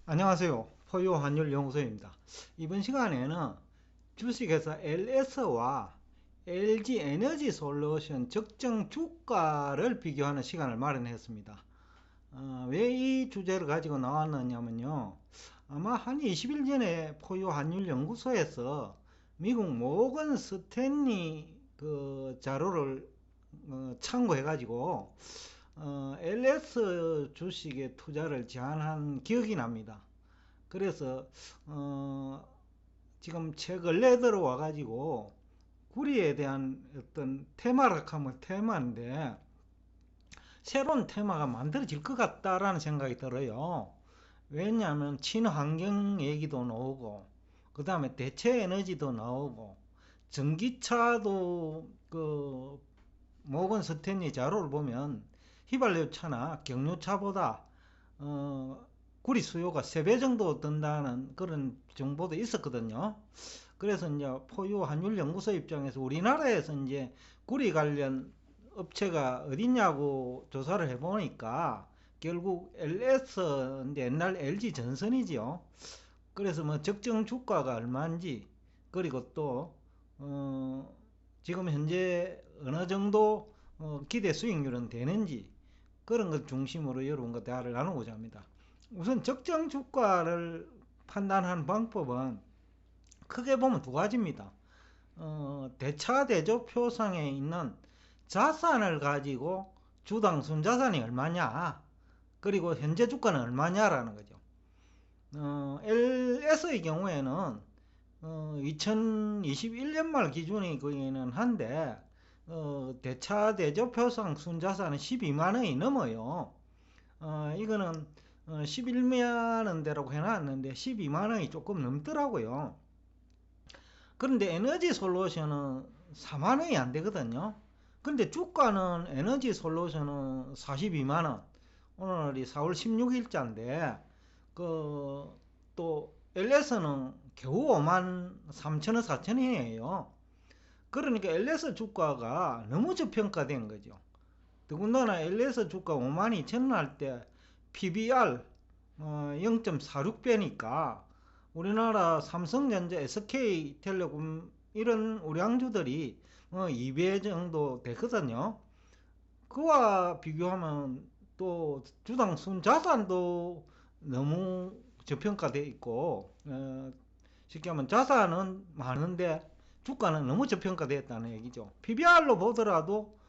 안녕하세요. 포유환율연구소입니다. 이번 시간에는 주식회사 LS와 LG 에너지 솔루션 적정 주가를 비교하는 시간을 마련했습니다. 왜 이 주제를 가지고 나왔느냐면요. 아마 한 20일 전에 포유환율연구소에서 미국 모건 스탠리 그 자료를 참고해가지고 LS 주식의 투자를 제안한 기억이 납니다. 그래서 지금 최근래 들어와 가지고 구리에 대한 어떤 테마라 하면 테마인데 새로운 테마가 만들어질 것 같다라는 생각이 들어요. 왜냐하면 친환경 얘기도 나오고 그 다음에 대체 에너지도 나오고 전기차도 그 모건 스탠리 자료를 보면 휘발유차나 경유차보다 구리 수요가 3배 정도 든다는 그런 정보도 있었거든요. 그래서 이제 포유 환율 연구소 입장에서 우리나라에서 이제 구리 관련 업체가 어딨냐고 조사를 해보니까 결국 LS, 옛날 LG 전선이지요. 그래서 뭐 적정 주가가 얼마인지, 그리고 또 지금 현재 어느 정도 기대 수익률은 되는지, 그런 것 중심으로 여러분과 대화를 나누고자 합니다. 우선 적정 주가를 판단하는 방법은 크게 보면 두 가지입니다. 대차대조표상에 있는 자산을 가지고 주당 순자산이 얼마냐, 그리고 현재 주가는 얼마냐라는 거죠. LS의 경우에는 2021년 말 기준이기는 한데 대차대조표상 순자산은 12만 원이 넘어요. 이거는 11만 원대라고 해놨는데 12만 원이 조금 넘더라고요. 그런데 에너지 솔루션은 4만 원이 안 되거든요. 근데 주가는 에너지 솔루션은 42만 원. 오늘이 4월 16일자인데 또 LS는 겨우 5만 3천 원, 4천 원이에요. 그러니까 LS 주가가 너무 저평가된 거죠. 더군다나 LS 주가 5만 2천 원 할 때 PBR 0.46배니까 우리나라 삼성전자, SK텔레콤 이런 우량주들이 2배 정도 되거든요. 그와 비교하면 또 주당 순자산도 너무 저평가되어 있고 쉽게 하면 자산은 많은데 주가는 너무 저평가되었다는 얘기죠. PBR로 보더라도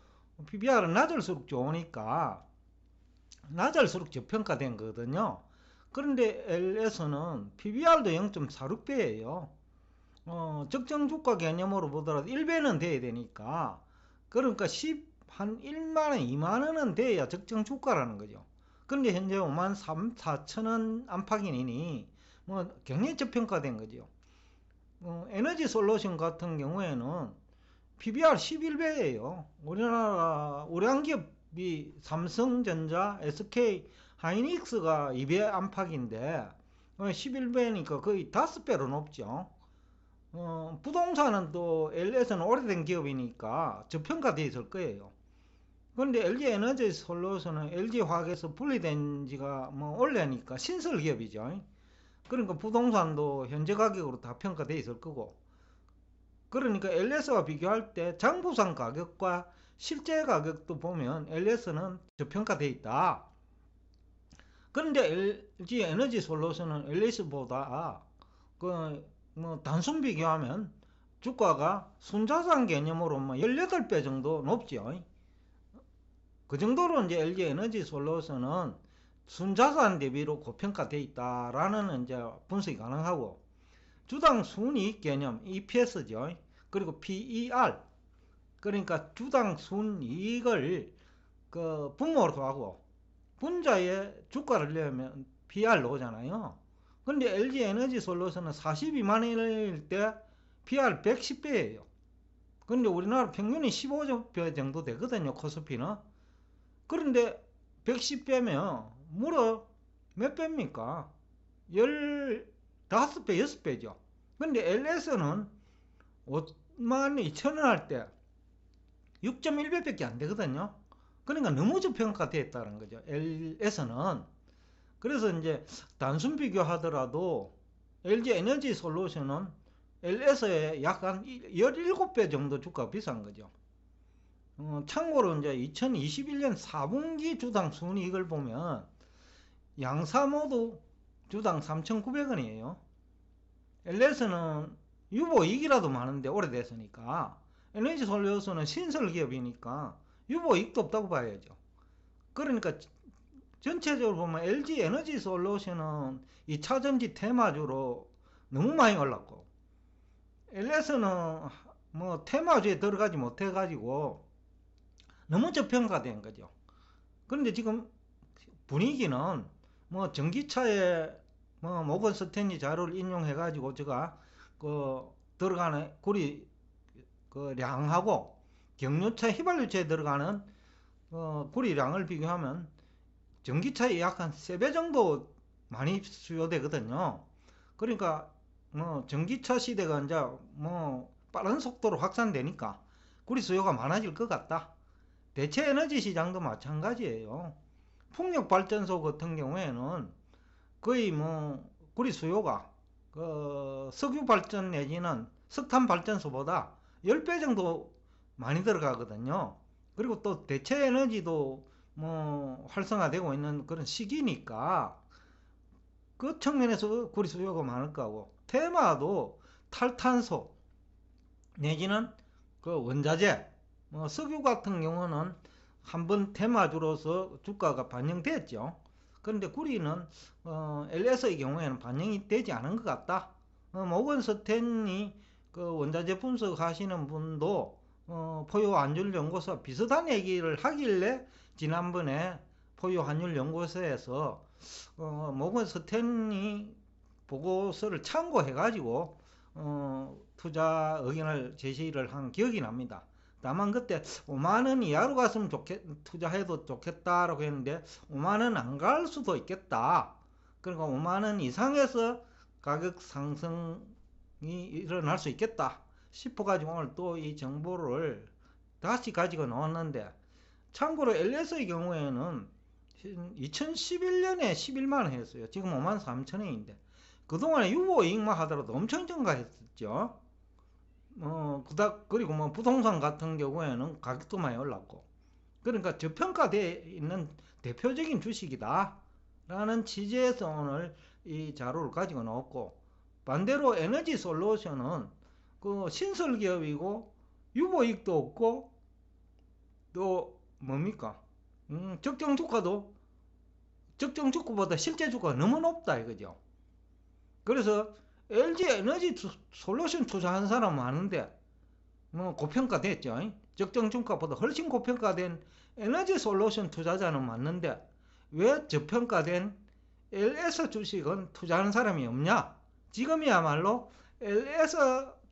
PBR은 낮을수록 좋으니까 낮을수록 저평가된 거거든요. 그런데 LS는 PBR도 0.46배예요. 적정 주가 개념으로 보더라도 1배는 돼야 되니까, 그러니까 한 1만원, 2만원은 돼야 적정 주가라는 거죠. 그런데 현재 5만 3, 4천원 안팎이니 뭐 굉장히 저평가된 거죠. 에너지 솔루션 같은 경우에는 PBR 11배예요. 우리나라 우량기업이 삼성전자, SK 하이닉스가 2배 안팎인데 11배니까 거의 5배로 높죠. 부동산은 또 LS는 오래된 기업이니까 저평가되어 있을 거예요. 그런데 LG 에너지 솔루션은 LG화학에서 분리된 지가 뭐 올해니까 신설 기업이죠. 그러니까 부동산도 현재 가격으로 다 평가되어 있을 거고, 그러니까 LS와 비교할 때 장부상 가격과 실제 가격도 보면 LS는 저평가되어 있다. 그런데 LG 에너지 솔루션은 LS보다 뭐 단순 비교하면 주가가 순자산 개념으로 뭐 18배 정도 높죠. 그 정도로 이제 LG 에너지 솔루션은 순자산 대비로 고평가되어 있다라는 이제 분석이 가능하고, 주당 순이익 개념 EPS죠. 그리고 PER, 그러니까 주당 순이익을 분모로 하고 분자의 주가를 내면 PR 나오잖아요. 근데 LG 에너지 솔루션은 42만 원일 때 PR 110배예요. 근데 우리나라 평균이 15배 정도 되거든요, 코스피는. 그런데 110배면 무려 몇 배입니까? 15배, 6배죠. 근데 LS는 5만 2천 원 할 때 6.1배밖에 안 되거든요. 그러니까 너무 저평가되었다는 거죠, LS는. 그래서 이제 단순 비교하더라도 LG 에너지 솔루션은 LS의 약 한 17배 정도 주가가 비싼 거죠. 참고로 이제 2021년 4분기 주당 순이익을 보면 양사 모두 주당 3,900원이에요. LS는 유보이익이라도 많은데 오래됐으니까, 에너지 솔루션은 신설 기업이니까 유보이익도 없다고 봐야죠. 그러니까 전체적으로 보면 LG 에너지 솔루션은 2차전지 테마주로 너무 많이 올랐고, LS는 뭐 테마주에 들어가지 못해가지고 너무 저평가된 거죠. 그런데 지금 분위기는 뭐 전기차에 뭐 모건 스탠리 자료를 인용해가지고 제가 그 들어가는 구리 그 량하고 경유차 휘발유차에 들어가는 구리량을 비교하면 전기차에 약 한 3배 정도 많이 수요되거든요. 그러니까 뭐 전기차 시대가 이제 뭐 빠른 속도로 확산되니까 구리 수요가 많아질 것 같다. 대체 에너지 시장도 마찬가지예요. 풍력발전소 같은 경우에는 거의 뭐 구리 수요가 그 석유 발전 내지는 석탄 발전소보다 10배 정도 많이 들어가거든요. 그리고 또 대체 에너지도 뭐 활성화되고 있는 그런 시기니까 그 측면에서 구리 수요가 많을 거고, 테마도 탈탄소 내지는 그 원자재, 뭐 석유 같은 경우는 한번 테마주로서 주가가 반영됐죠. 그런데 구리는 LS의 경우에는 반영이 되지 않은 것 같다. 모건 스탠리 그 원자재 분석하시는 분도 포유 환율 연구소 비슷한 얘기를 하길래 지난번에 포유 환율 연구소에서 모건 스탠리 보고서를 참고해 가지고 투자 의견을 제시를 한 기억이 납니다. 다만 그때 5만원 이하로 갔으면 투자해도 좋겠다라고 했는데 5만원 안 갈 수도 있겠다. 그러니까 5만원 이상에서 가격 상승이 일어날 수 있겠다 싶어가지고 오늘 또 이 정보를 다시 가지고 나왔는데, 참고로 LS의 경우에는 2011년에 11만원 했어요. 지금 5만 3천원인데 그동안에 유보이익만 하더라도 엄청 증가했었죠. 그리고 뭐 부동산 같은 경우에는 가격도 많이 올랐고, 그러니까 저평가되어 있는 대표적인 주식이다 라는 취지에서 오늘 이 자료를 가지고 나왔고, 반대로 에너지 솔루션은 그 신설 기업이고 유보이익도 없고 또 뭡니까 적정 주가도 적정 주가보다 실제 주가가 너무 높다 이거죠. 그래서 LG 에너지 솔루션 투자한 사람 많은데 뭐 고평가됐죠. 적정 주가보다 훨씬 고평가된 에너지 솔루션 투자자는 맞는데 왜 저평가된 LS 주식은 투자하는 사람이 없냐? 지금이야말로 LS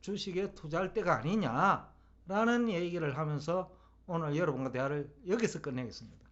주식에 투자할 때가 아니냐라는 얘기를 하면서 오늘 여러분과 대화를 여기서 끝내겠습니다.